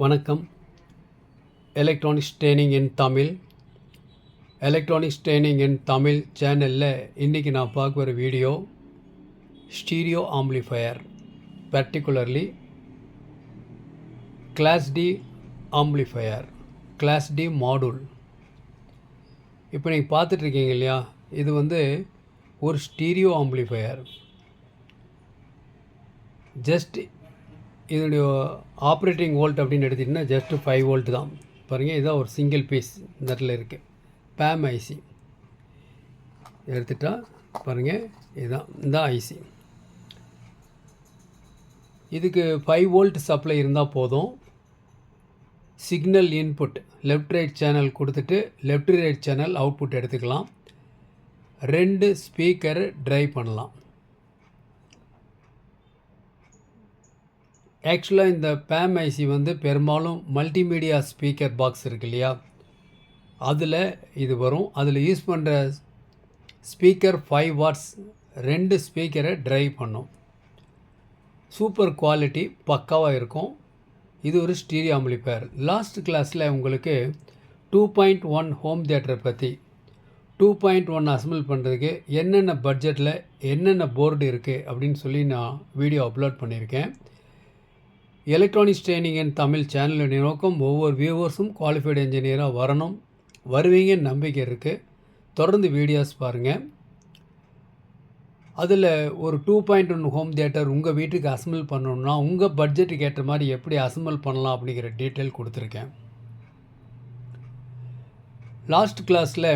வணக்கம். Electronics training இன் தமிழ் சேனலில் இன்றைக்கி நான் பார்க்க வர video stereo amplifier, particularly class D amplifier, class D module. இப்போ நீங்கள் பார்த்துட்ருக்கீங்க இல்லையா, இது ஒரு ஸ்டீரியோ ஆம்ப்ளிஃபையர். ஜஸ்ட் இதனுடைய ஆப்ரேட்டிங் வோல்ட் அப்படின்னு எடுத்திங்கன்னா ஜஸ்ட்டு 5 வோல்ட் தான். பாருங்கள், இதுதான் ஒரு சிங்கிள் பீஸ் இந்த இடத்துல இருக்குது. பேம் ஐசி எடுத்துட்டா பாருங்கள், இதுதான் இந்த ஐசி. இதுக்கு 5 வோல்ட் சப்ளை இருந்தால் போதும். Signal input left right channel கொடுத்துட்டு லெஃப்ட் ரைட் சேனல் அவுட்புட் எடுத்துக்கலாம். 2 ஸ்பீக்கரை ட்ரைவ் பண்ணலாம். ஆக்சுவலாக இந்த பேம் ஐசி பெரும்பாலும் மல்டிமீடியா ஸ்பீக்கர் பாக்ஸ் இருக்கு இல்லையா, அதில் இது வரும். அதில் யூஸ் பண்ணுற ஸ்பீக்கர் 5 வாட்ஸ் 2 ஸ்பீக்கரை ட்ரைவ் பண்ணும். சூப்பர் குவாலிட்டி, பக்காவாக இருக்கும். இது ஒரு ஸ்டீரியோ ஆம்ப்ளிஃபையர். லாஸ்ட் கிளாஸில் உங்களுக்கு 2.1 ஹோம் தியேட்டரை பற்றி 2.1 அசம்பிள் பண்ணுறதுக்கு என்னென்ன பட்ஜெட்டில் என்னென்ன போர்டு இருக்குது அப்படின்னு சொல்லி நான் வீடியோ அப்லோட் பண்ணியிருக்கேன். எலக்ட்ரானிக்ஸ் ட்ரெயினிங் இன் தமிழ் சேனலுடைய நோக்கம் ஒவ்வொரு வியூவர்ஸும் குவாலிஃபைடு என்ஜினியராக வருவீங்கன்னு நம்பிக்கை இருக்குது. தொடர்ந்து வீடியோஸ் பாருங்கள். அதில் ஒரு 2.1 ஹோம் தியேட்டர் உங்கள் வீட்டுக்கு அசம்பிள் பண்ணணுன்னா உங்கள் பட்ஜெட்டுக்கு ஏற்ற மாதிரி எப்படி அசம்பிள் பண்ணலாம் அப்படிங்கிற டீட்டெயில் கொடுத்துருக்கேன். லாஸ்ட் கிளாஸில்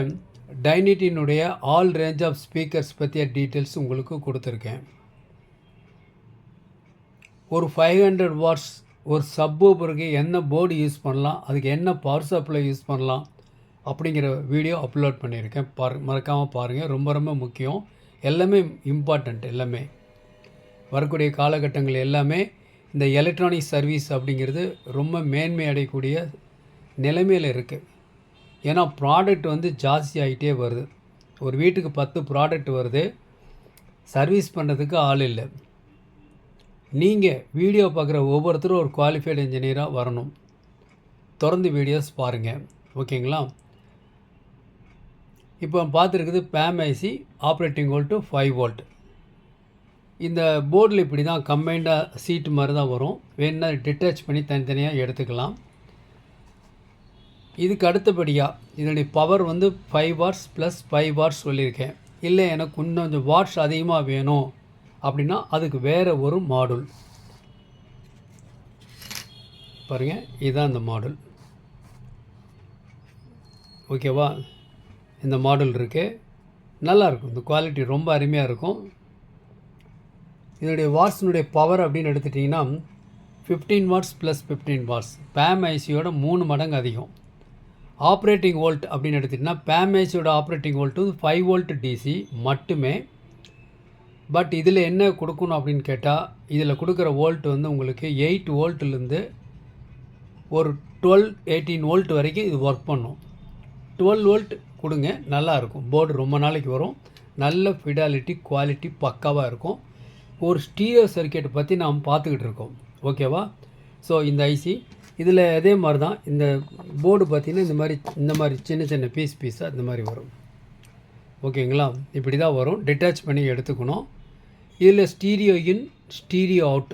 டைனிட்டினுடைய ஆல் ரேஞ்ச் ஆஃப் ஸ்பீக்கர்ஸ் பற்றிய டீட்டெயில்ஸ் உங்களுக்கு கொடுத்துருக்கேன். ஒரு 500 வாட்ஸ் ஒரு சப்வூஃபருக்கு என்ன போர்டு யூஸ் பண்ணலாம், அதுக்கு என்ன பவர் சப்ளை யூஸ் பண்ணலாம் அப்படிங்கிற வீடியோ அப்லோட் பண்ணியிருக்கேன். மறக்காமல் பாருங்கள். ரொம்ப ரொம்ப முக்கியம். எல்லாமே இம்பார்ட்டண்ட். எல்லாமே வரக்கூடிய காலகட்டங்கள் எல்லாமே இந்த எலக்ட்ரானிக் சர்வீஸ் அப்படிங்கிறது ரொம்ப மேன்மை அடையக்கூடிய நிலைமையில் இருக்குது. ஏன்னா ப்ராடக்ட் ஜாஸ்தி ஆகிட்டே வருது. ஒரு வீட்டுக்கு 10 ப்ராடக்ட் வருது, சர்வீஸ் பண்ணுறதுக்கு ஆள் இல்லை. நீங்கள் வீடியோ பார்க்குற ஒவ்வொருத்தரும் ஒரு குவாலிஃபைடு இன்ஜினியராக வரணும். தொடர்ந்து வீடியோஸ் பாருங்கள், ஓகேங்களா? இப்போ பார்த்துருக்குது பேம் ஐசி, ஆப்ரேட்டிங் வோல்ட்டு 5 வோல்ட். இந்த போர்டில் இப்படி தான் கம்பைண்டாக சீட்டு மாதிரி தான் வரும். வேணுன்னா டிட்டாச் பண்ணி தனித்தனியாக எடுத்துக்கலாம். இதுக்கு அடுத்தபடியாக இதனுடைய பவர் 5 வாட்ஸ் ப்ளஸ் 5 வாட்ஸ் சொல்லியிருக்கேன். இல்லை எனக்கு கொஞ்சம் வாட்ஸ் அதிகமாக வேணும் அப்படின்னா அதுக்கு வேறு ஒரு மாடல். பாருங்கள், இதுதான் இந்த மாடல். ஓகேவா? இந்த மாடல் இருக்குது, நல்லாயிருக்கும். இந்த குவாலிட்டி ரொம்ப அருமையாக இருக்கும். இதனுடைய வாட்ஸினுடைய பவர் அப்படின்னு எடுத்துட்டிங்கன்னா 15 வாட்ஸ் ப்ளஸ் 15 வாட்ஸ். பேம் ஐசியோட 3 மடங்கு அதிகம். ஆப்ரேட்டிங் வோல்ட் அப்படின்னு எடுத்துட்டிங்கன்னா பேம் ஐசியோட ஆப்ரேட்டிங் வோல்ட்டு 5 வோல்ட் டிசி மட்டுமே. பட் இதில் என்ன கொடுக்கணும் அப்படின்னு கேட்டால், இதில் கொடுக்குற வோல்ட் உங்களுக்கு 8 வோல்ட்லேருந்து ஒரு 12-18 வோல்ட் வரைக்கும் இது ஒர்க் பண்ணும். 12 வோல்ட் கொடுங்க, நல்லாயிருக்கும். போர்டு ரொம்ப நாளைக்கு வரும். நல்ல ஃபிடாலிட்டி, குவாலிட்டி பக்காவாக இருக்கும். ஒரு ஸ்டீரியோ சர்க்கியூட் பற்றி நாம் பார்த்துக்கிட்டு இருக்கோம், ஓகேவா? ஸோ இந்த ஐசி இதில் அதே மாதிரி தான். இந்த போர்டு பார்த்திங்கன்னா இந்த மாதிரி சின்ன சின்ன பீஸாக இந்த மாதிரி வரும், ஓகேங்களா? இப்படி தான் வரும். டிட்டாச் பண்ணி எடுத்துக்கணும். இதில் stereo in, stereo out,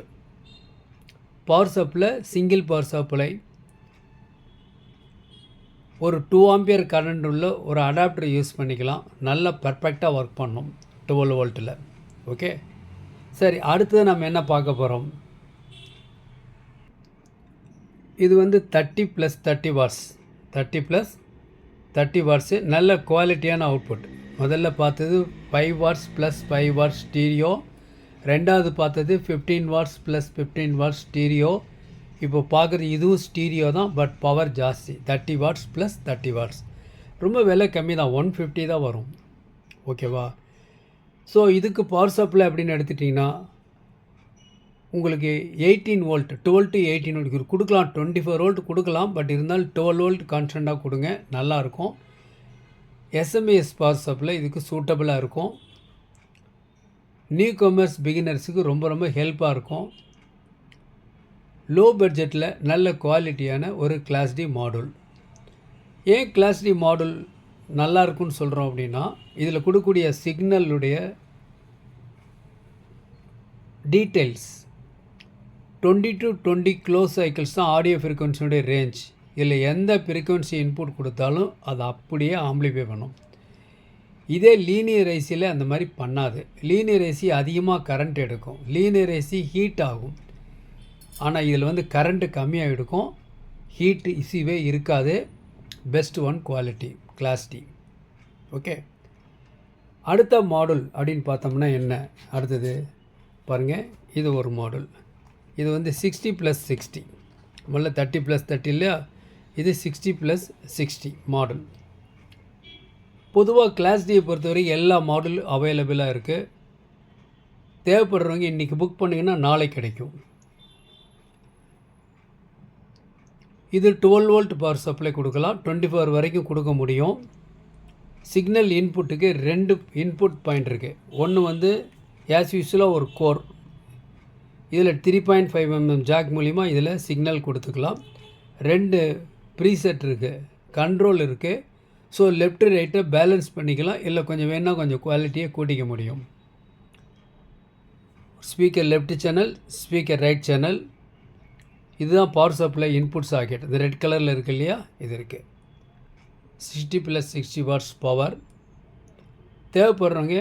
power supply, single power supply, ஒரு 2 ஆம்பியர் கரண்ட் உள்ள ஒரு அடாப்டர் யூஸ் பண்ணிக்கலாம். நல்லா பர்ஃபெக்டாக ஒர்க் பண்ணும் 12 வோல்ட்டில். ஓகே, சரி. அடுத்தது நம்ம என்ன பார்க்க போகிறோம்? இது 30 + 30 வாட்ஸ், 30 + 30 வாட்ஸு. நல்ல குவாலிட்டியான அவுட்புட். முதல்ல பார்த்தது 5 வாட்ஸ் ப்ளஸ் 5 வாட்ஸ் ஸ்டீரியோ. ரெண்டாவது பார்த்தது 15 வாட்ஸ் ப்ளஸ் 15 வாட்ஸ் ஸ்டீரியோ. இப்போ பார்க்குறது இதுவும் ஸ்டீரியோ தான், பட் பவர் ஜாஸ்தி. 30 வாட்ஸ் ப்ளஸ் 30 வாட்ஸ். ரொம்ப விலை கம்மி தான், 150 தான் வரும், ஓகேவா? ஸோ இதுக்கு பவர் சப்ளை அப்படின்னு எடுத்துட்டிங்கன்னா உங்களுக்கு 18 வோல்ட், 12 to 18 வோல்ட் கொடுக்கலாம். 24 வோல்ட் கொடுக்கலாம், பட் இருந்தாலும் 12 வோல்ட் கான்ஸ்டண்ட்டாக கொடுங்க, நல்லாயிருக்கும். எஸ்எம்எஸ் பவர் சப்ளை இதுக்கு சூட்டபுளாக இருக்கும். நியூ கமர்ஸ் பிகினர்ஸுக்கு ரொம்ப ரொம்ப ஹெல்ப்பாக இருக்கும். லோ பட்ஜெட்டில் நல்ல குவாலிட்டியான ஒரு கிளாஸ் டி மாடல். ஏன் கிளாஸ் டி மாடல் நல்லா இருக்குன்னு சொல்கிறோம் அப்படின்னா, இதில் கொடுக்கக்கூடிய சிக்னலுடைய டீட்டெயில்ஸ் 20 to 20 க்ளோஸ் சைக்கிள்ஸ் தான் ஆடியோ ஃப்ரீக்வன்சியோடைய ரேஞ்ச். இதில் எந்த ஃப்ரீக்வன்சி இன்புட் கொடுத்தாலும் அதை அப்படியே ஆம்பிளிஃபை பண்ணும். இதே லீனியர் ஏசியில் அந்த மாதிரி பண்ணாது. லீனியர் ஏசி அதிகமாக கரண்ட் எடுக்கும், லீனியர் ஏசி ஹீட் ஆகும். ஆனால் இதில் வந்து கரண்ட்டு கம்மியாக எடுக்கும், ஹீட் இஷ்யூவே இருக்காது. Best one quality class D. Okay, அடுத்த மாடல் அப்படின்னு பார்த்தோம்னா என்ன அடுத்தது பாருங்கள். இது ஒரு மாடல். இது வந்து 60+60, முதல்ல 30+30 இல்லையா, இது 60+60 மாடல். பொதுவாக கிளாஸ் டியை பொறுத்தவரை எல்லா மாடலும் அவைலபிளாக இருக்குது. தேவைப்படுறவங்க இன்றைக்கி புக் பண்ணிங்கன்னா நாளைக்கு கிடைக்கும். இது 12 வோல்ட் பவர் சப்ளை கொடுக்கலாம், 24 வரைக்கும் கொடுக்க முடியும். சிக்னல் இன்புட்டுக்கு 2 இன்புட் பாயிண்ட் இருக்குது. ஒன்று வந்து ஆஸ் யூஸ்வலாக ஒரு கோர், இதில் 3.5 mm ஜாக் மூலிமா இதில் சிக்னல் கொடுத்துக்கலாம். 2 ப்ரீசெட் இருக்குது, கண்ட்ரோல் இருக்குது. ஸோ லெஃப்ட் ரைட்டை பேலன்ஸ் பண்ணிக்கலாம், இல்லை கொஞ்சம் வேணால் கொஞ்சம் குவாலிட்டியை கூட்டிக்க முடியும். Speaker left channel, speaker right channel. இதுதான் பவர் சப்ளை இன்புட் சாக்கெட். இது ரெட் கலரில் இருக்குது இல்லையா, இது இருக்குது. 60+60 வாட்ஸ் பவர். தேவைப்படுறவங்க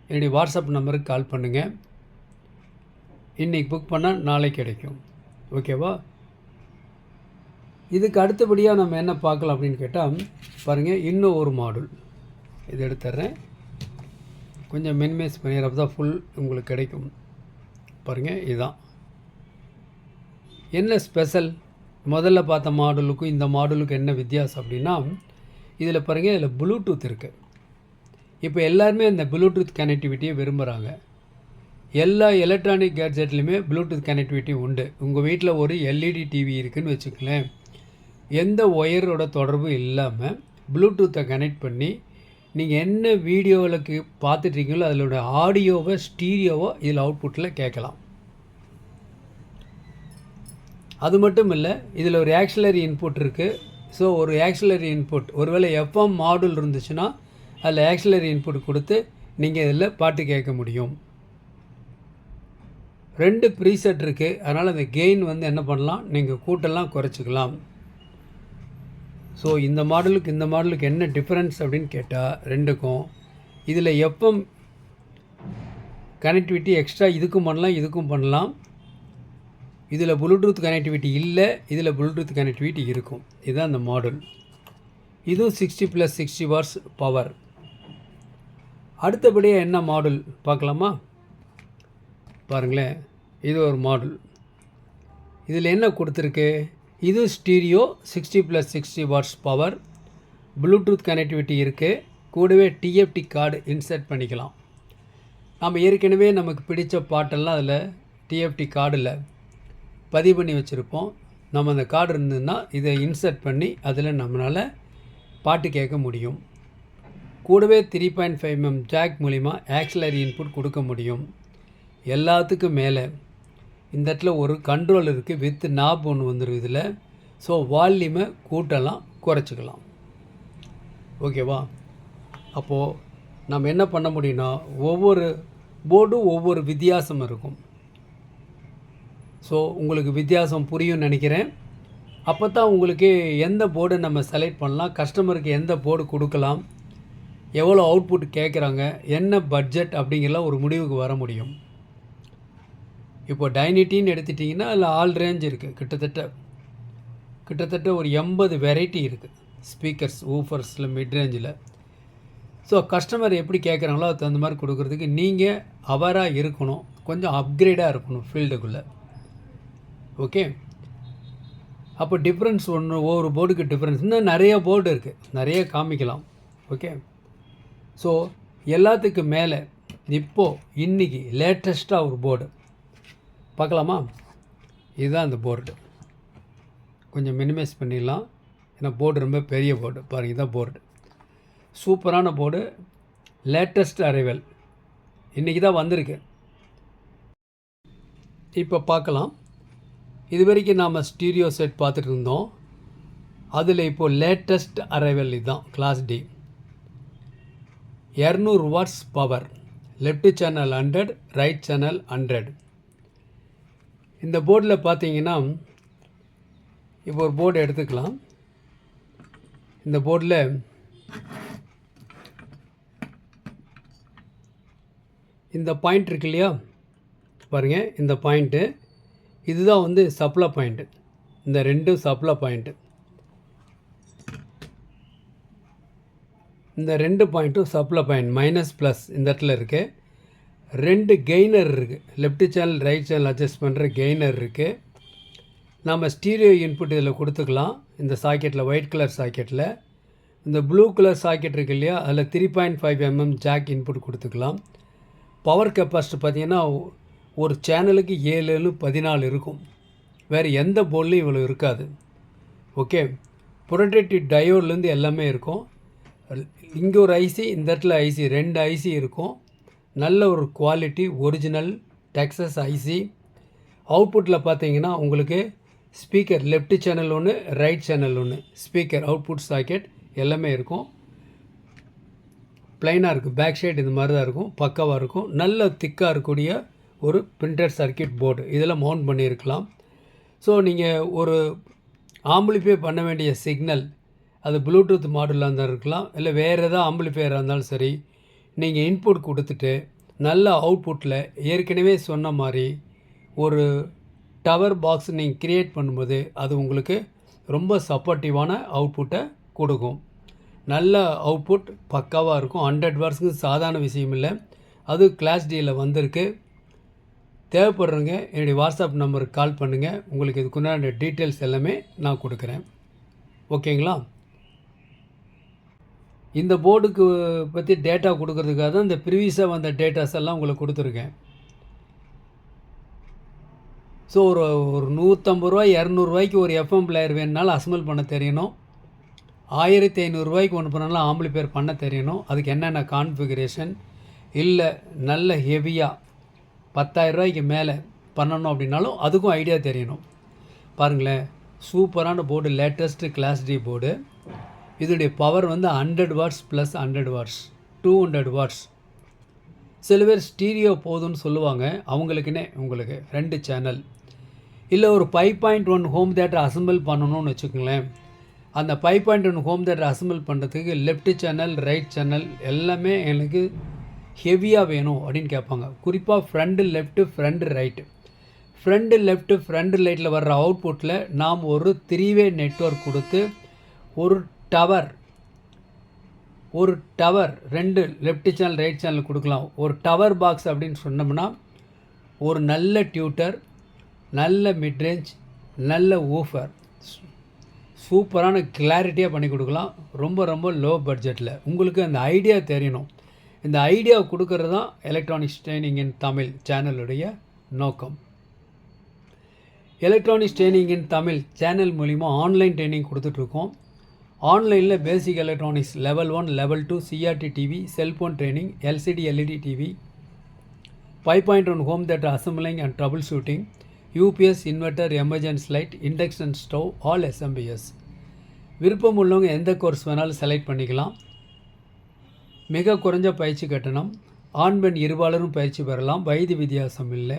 என்னுடைய வாட்ஸ்அப் நம்பருக்கு கால் பண்ணுங்கள். இன்றைக்கி புக் பண்ணால் நாளைக்கு கிடைக்கும். ஓகேவா? இதுக்கு அடுத்தபடியாக நம்ம என்ன பார்க்கலாம் அப்படின்னு கேட்டால் பாருங்கள், இன்னும் ஒரு மாடல் இது எடுத்துட்றேன். கொஞ்சம் மினிமைஸ் பண்ணிடுறப்ப தான் ஃபுல் உங்களுக்கு கிடைக்கும். பாருங்கள், இதுதான் என்ன ஸ்பெஷல். முதல்ல பார்த்த மாடலுக்கும் இந்த மாடலுக்கும் என்ன வித்தியாசம் அப்படின்னா, இதில் பாருங்கள், இதில் ப்ளூடூத் இருக்குது. இப்போ எல்லாருமே இந்த ப்ளூடூத் கனெக்டிவிட்டியை விரும்புகிறாங்க. எல்லா எலக்ட்ரானிக் கேட்ஜெட்லையுமே ப்ளூடூத் கனெக்டிவிட்டி உண்டு. உங்கள் வீட்டில் ஒரு எல்இடி டிவி இருக்குதுன்னு வச்சுக்கலேன், எந்த ஒயரோட தொடர்பும் இல்லாமல் ப்ளூடூத்தை கனெக்ட் பண்ணி நீங்கள் என்ன வீடியோவுக்கு பார்த்துட்ருக்கீங்களோ அதோட ஆடியோவை ஸ்டீரியோவோ இதில் அவுட்புட்டில் கேட்கலாம். அது மட்டும் இல்லை, இதில் ஒரு ஆக்சிலரி இன்புட் இருக்குது. ஸோ ஒரு ஆக்சிலரி இன்புட், ஒருவேளை எஃப்எம் மாடல் இருந்துச்சுன்னா அதில் ஆக்சிலரி இன்புட் கொடுத்து நீங்கள் இதில் பாட்டு கேட்க முடியும். 2 ப்ரீசெட் இருக்குது. அதனால் அந்த கெயின் வந்து என்ன பண்ணலாம், நீங்கள் கூட்டெல்லாம் குறைச்சிக்கலாம். ஸோ இந்த மாடலுக்கு இந்த மாடலுக்கு என்ன டிஃப்ரென்ஸ் அப்படின்னு கேட்டால், ரெண்டுக்கும் இதில் எஃப்எம் கனெக்டிவிட்டி எக்ஸ்ட்ரா இதுக்கும் பண்ணலாம், இதுக்கும் பண்ணலாம். இதில் ப்ளூடூத் கனெக்டிவிட்டி இல்லை, இதில் ப்ளூடூத் கனெக்டிவிட்டி இருக்கும். இதுதான் அந்த மாடல். இதுவும் 60+60 வாட்ஸ் பவர். அடுத்தபடியாக என்ன மாடல் பார்க்கலாமா? பாருங்களேன், இது ஒரு மாடல். இதில் என்ன கொடுத்துருக்கு, இது stereo 60+60 watts power, Bluetooth connectivity இருக்குது. கூடவே டிஎஃப்டி கார்டு இன்சர்ட் பண்ணிக்கலாம். நம்ம ஏற்கனவே நமக்கு பிடித்த பாட்டெல்லாம் அதில் டிஎஃப்டி கார்டில் பதிவு பண்ணி வச்சுருப்போம். நம்ம அந்த கார்டு இருந்ததுன்னா இதை இன்சர்ட் பண்ணி அதில் நம்மளால் பாட்டு கேட்க முடியும். கூடவே 3.5 mm ஜாக் மூலிமா ஆக்சிலரி இன்புட் கொடுக்க முடியும். எல்லாத்துக்கும் மேலே இந்த இடத்துல ஒரு கண்ட்ரோல் இருக்குது, வித் நாப் ஒன்று வந்துடும் இதில். ஸோ வால்யூமை கூட்டலாம், குறைச்சிக்கலாம். ஓகேவா? அப்போது நம்ம என்ன பண்ண முடியும்னா, ஒவ்வொரு போர்டும் ஒவ்வொரு வித்தியாசம் இருக்கும். ஸோ உங்களுக்கு வித்தியாசம் புரியும்னு நினைக்கிறேன். அப்போ தான் உங்களுக்கு எந்த போர்டை நம்ம செலக்ட் பண்ணலாம், கஸ்டமருக்கு எந்த போர்டு கொடுக்கலாம், எவ்வளோ அவுட்புட் கேட்குறாங்க, என்ன பட்ஜெட் அப்படிங்கிற ஒரு முடிவுக்கு வர முடியும். இப்போ டைனிட்டின்னு எடுத்துட்டிங்கன்னா அதில் ஆல் ரேஞ்ச் இருக்குது. கிட்டத்தட்ட ஒரு 80 வெரைட்டி இருக்குது ஸ்பீக்கர்ஸ், ஊஃபர்ஸில், மிட் ரேஞ்சில். ஸோ கஸ்டமர் எப்படி கேட்குறாங்களோ அதுக்கு தகுந்த மாதிரி கொடுக்குறதுக்கு நீங்கள் அவராக இருக்கணும், கொஞ்சம் அப்கிரேடாக இருக்கணும் ஃபீல்டுக்குள்ளே. ஓகே, அப்போ டிஃப்ரென்ஸ் ஒன்று, ஒவ்வொரு போர்டுக்கு டிஃப்ரென்ஸ். இன்னும் நிறைய போர்டு இருக்குது, நிறைய காமிக்கலாம். ஓகே, ஸோ எல்லாத்துக்கும் மேலே இப்போது இன்றைக்கி லேட்டஸ்ட்டாக ஒரு போர்டு பார்க்கலாமா? இதுதான் அந்த போர்டு. கொஞ்சம் மினிமைஸ் பண்ணிடலாம், ஏன்னா போர்டு ரொம்ப பெரிய போர்டு. பாருங்கள், இதுதான் போர்டு. சூப்பரான போர்டு, லேட்டஸ்ட் அரைவல், இன்றைக்கி தான் வந்திருக்கு. இப்போ பார்க்கலாம். இது வரைக்கும் நாம் ஸ்டீரியோ செட் பார்த்துட்டு இருந்தோம். அதில் இப்போது லேட்டஸ்ட் அரைவல் இதுதான் class D. 200 watts power, left channel 100, right channel 100. இந்த போர்டில் பார்த்தீங்கன்னா இப்போ ஒரு போர்டு எடுத்துக்கலாம். இந்த போர்டில் இந்த பாயிண்ட் இருக்கு இல்லையா, பாருங்கள் இந்த பாயிண்ட்டு இதுதான் வந்து சப்ளை பாயிண்ட்டு. இந்த ரெண்டும் சப்ளை பாயிண்ட்டு. இந்த 2 பாயிண்ட்டும் சப்ளை பாயிண்ட் மைனஸ் ப்ளஸ் இந்த இடத்துல இருக்குது. 2 கெய்னர் இருக்குது. Left channel right channel adjust பண்ணுற கெய்னர் இருக்குது. நம்ம ஸ்டீரியோ இன்புட் இதில் கொடுத்துக்கலாம். இந்த சாக்கெட்டில் ஒயிட் கலர் சாக்கெட்டில். இந்த ப்ளூ கலர் சாக்கெட் இருக்குது இல்லையா, அதில் 3.5 mm ஜாக் இன்புட் கொடுத்துக்கலாம். பவர் கெப்பாசிட்டி பார்த்திங்கன்னா ஒரு சேனலுக்கு 7 14 இருக்கும். வேறு எந்த போர்ட்லையும் இவ்வளோ இருக்காது. ஓகே, ப்ரொடக்டிவ் டயோட்லேருந்து எல்லாமே இருக்கும். இங்கே ஒரு ஐசி, இந்த இடத்துல ஐசி, 2 ஐசி இருக்கும். நல்ல ஒரு குவாலிட்டி ஒரிஜினல் டெக்ஸஸ் ஐசி. அவுட்புட்டில் பார்த்தீங்கன்னா உங்களுக்கு ஸ்பீக்கர் லெஃப்ட் சேனல் ஒன்று, ரைட் சேனல் ஒன்று, ஸ்பீக்கர் அவுட்புட் சாக்கெட் எல்லாமே இருக்கும். ப்ளைனாக இருக்குது. பேக் சைடு இந்த மாதிரி தான் இருக்கும். பக்காவாக இருக்கும். நல்ல திக்காக இருக்கக்கூடிய ஒரு பிரிண்டட் சர்க்கியூட் போர்டு இதில் மவுண்ட் பண்ணியிருக்கலாம். ஸோ நீங்கள் ஒரு ஆம்பிளிஃபை பண்ண வேண்டிய சிக்னல் அது ப்ளூடூத் மாடலாக இருந்தால் இருக்கலாம், இல்லை வேறு எதாவது ஆம்பிளிஃபையராக இருந்தாலும் சரி, நீங்கள் இன்புட் கொடுத்துட்டு நல்ல அவுட்புட்டில் ஏற்கனவே சொன்ன மாதிரி ஒரு டவர் பாக்ஸ் நீங்கள் க்ரியேட் பண்ணும்போது அது உங்களுக்கு ரொம்ப சப்போர்ட்டிவான அவுட்புட்டை கொடுக்கும். நல்ல அவுட்புட் பக்காவாக இருக்கும். 100 வாட்ஸுக்கு சாதாரண விஷயம் இல்லை. அது கிளாஸ் டியில் வந்திருக்கு. தேவைப்படுறவங்க என்னுடைய வாட்ஸ்அப் நம்பருக்கு கால் பண்ணுங்கள். உங்களுக்கு இதுக்குண்டான டீட்டெயில்ஸ் எல்லாமே நான் கொடுக்குறேன். ஓகேங்களா? இந்த போர்டுக்கு பற்றி டேட்டா கொடுக்கறதுக்காக தான் இந்த ப்ரீவியஸாக வந்த டேட்டாஸ் எல்லாம் உங்களுக்கு கொடுத்துருக்கேன். ஸோ ஒரு 150 ரூபா 200 ரூபாய்க்கு ஒரு எஃப்எம் பிளேயர் வேணுனாலும் அசம்பிள் பண்ண தெரியணும். 1500 ரூபாய்க்கு ஒன்று பண்ணாலும் ஆம்பிளிஃபையர் பண்ண தெரியணும். அதுக்கு என்னென்ன கான்ஃபிகரேஷன், இல்லை நல்ல ஹெவியாக 10,000 ரூபாய்க்கு மேலே பண்ணணும் அப்படின்னாலும் அதுக்கும் ஐடியா தெரியணும். பாருங்களேன், சூப்பரான board, latest class D board. இதனுடைய பவர் வந்து 100 வாட்ஸ் ப்ளஸ் 100 வாட்ஸ் 200 வாட்ஸ். சில பேர் ஸ்டீரியோ போதும்னு சொல்லுவாங்க. அவங்களுக்குன்னே உங்களுக்கு 2 சேனல் இல்லை ஒரு 5.1 ஹோம் தியேட்டர் அசம்பிள் பண்ணணும்னு வச்சுக்கோங்களேன். அந்த 5.1 ஹோம் தியேட்டர் அசம்பிள் பண்ணுறதுக்கு லெஃப்ட் சேனல் ரைட் சேனல் எல்லாமே எனக்கு ஹெவியாக வேணும் அப்படின்னு கேட்பாங்க. குறிப்பாக front left front right. Front left front ரைட்டில் வர்ற அவுட்புட்டில் நாம் ஒரு 3-வே நெட்வொர்க் கொடுத்து ஒரு tower 2 left channel right channel கொடுக்கலாம். ஒரு டவர் பாக்ஸ் அப்படின்னு சொன்னோம்னா ஒரு நல்ல டியூட்டர், நல்ல மிட்ரேஞ்ச், நல்ல ஊஃபர், சூப்பரான கிளாரிட்டியாக பண்ணி கொடுக்கலாம். ரொம்ப ரொம்ப லோ பட்ஜெட்டில். உங்களுக்கு அந்த ஐடியா தெரியணும். இந்த ஐடியா கொடுக்கறது தான் எலக்ட்ரானிக்ஸ் ட்ரைனிங் இன் தமிழ் சேனலுடைய நோக்கம். Electronics training in Tamil channel மூலிமா ஆன்லைன் ட்ரைனிங் கொடுத்துட்ருக்கோம். ஆன்லைனில் basic electronics level 1 level 2 CRT TV, cellphone training, LCD LED TV, 5.1 home theatre assembling and troubleshooting, UPS, inverter, emergency light, induction stove, all SMPS. விருப்பம் உள்ளவங்க எந்த course வேணாலும் select பண்ணிக்கலாம். மிக குறைஞ்ச பயிற்சி கட்டணம். ஆண் பெண் இருபாலரும் பயிற்சி பெறலாம். வயது வித்தியாசம் இல்லை.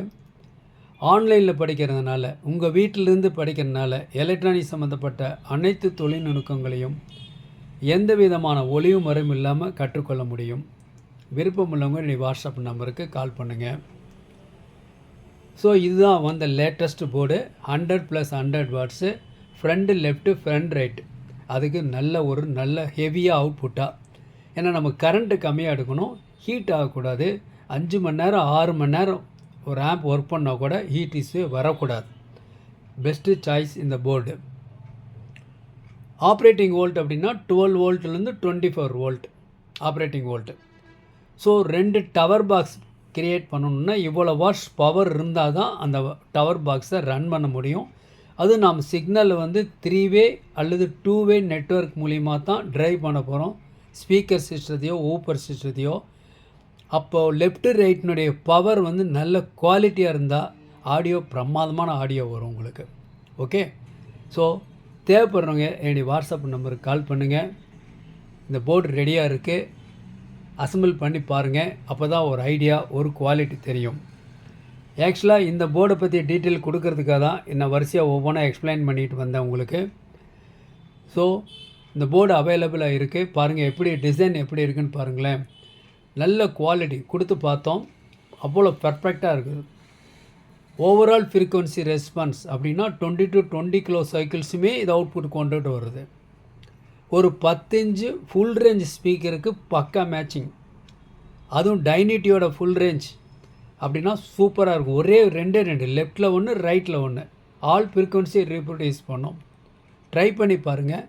ஆன்லைனில் படிக்கிறதுனால, உங்கள் வீட்டிலிருந்து படிக்கிறதுனால எலக்ட்ரானிக் சம்மந்தப்பட்ட அனைத்து தொழில்நுட்பங்களையும் எந்த விதமான ஒளிவு மறைவும் இல்லாமல் கற்றுக்கொள்ள முடியும். விருப்பம் உள்ளவங்க என்னுடைய வாட்ஸ்அப் நம்பருக்கு கால் பண்ணுங்கள். ஸோ இதுதான் வந்த latest board. 100 + 100 watts, front left front right. அதுக்கு நல்ல ஹெவியாக அவுட்புட்டாக. ஏன்னா நம்ம கரண்ட்டு கம்மியாக எடுக்கணும், ஹீட் ஆகக்கூடாது. 5 மணி நேரம் 6 மணி நேரம் ஒரு ஆம்ப் ஒர்க் பண்ணால் கூட ஹீட் இஷ்யூ வரக்கூடாது. பெஸ்ட்டு சாய்ஸ் இந்த போர்டு. ஆப்ரேட்டிங் வோல்ட் அப்படின்னா 12 வோல்ட்லேருந்து 24 volt operating volt. So 2 tower box create பண்ணணுன்னா இவ்வளோ வாட்ஸ் பவர் இருந்தால் தான் அந்த டவர் பாக்ஸை ரன் பண்ண முடியும். அது நாம் சிக்னலை வந்து 3-வே அல்லது 2-வே நெட்வொர்க் மூலிமா தான் ட்ரைவ் பண்ண போகிறோம். ஸ்பீக்கர் சிஸ்டத்தையோ ஊப்பர் சிஸ்டத்தையோ. அப்போது லெஃப்ட்டு ரைட்னுடைய பவர் வந்து நல்ல குவாலிட்டியாக இருந்தால் ஆடியோ பிரமாதமான ஆடியோ வரும் உங்களுக்கு. ஓகே, ஸோ தேவைப்படுறவங்க என்னுடைய வாட்ஸ்அப் நம்பருக்கு கால் பண்ணுங்கள். இந்த போர்டு ரெடியாக இருக்குது, அசம்பிள் பண்ணி பாருங்கள். அப்போ தான் ஒரு ஐடியா, ஒரு குவாலிட்டி தெரியும். ஆக்சுவலாக இந்த போர்டை பற்றி டீட்டெயில் கொடுக்கறதுக்காக தான் என்ன வரிசையாக ஒவ்வொன்றா எக்ஸ்பிளைன் பண்ணிட்டு வந்தேன் உங்களுக்கு. ஸோ இந்த போர்டு அவைலபிளாக இருக்குது, பாருங்கள் எப்படி டிசைன் எப்படி இருக்குதுன்னு பாருங்களேன். நல்ல குவாலிட்டி கொடுத்து பார்த்தோம், அவ்வளோ பர்ஃபெக்டாக இருக்குது. ஓவரால் ஃப்ரீக்வன்சி ரெஸ்பான்ஸ் அப்படின்னா 20 to 20 கிலோ சைக்கிள்ஸுமே இது அவுட்புட் கொண்டுட்டு வருது. ஒரு 10 இன்ச்சு ஃபுல் ரேஞ்ச் ஸ்பீக்கருக்கு பக்கா மேட்சிங், அதுவும் டைனிட்டியோட ஃபுல் ரேஞ்ச் அப்படின்னா சூப்பராக இருக்கும். ஒரே ரெண்டு லெஃப்டில் ஒன்று ரைட்டில் ஒன்று, ஆல் ஃப்ரீக்வன்சி ரீப்ரொடியூஸ் பண்ணோம். ட்ரை பண்ணி பாருங்கள்.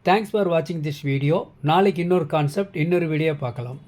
தேங்க்ஸ் ஃபார் வாட்சிங் திஸ் வீடியோ. நாளைக்கு இன்னொரு கான்செப்ட், இன்னொரு வீடியோ பார்க்கலாம்.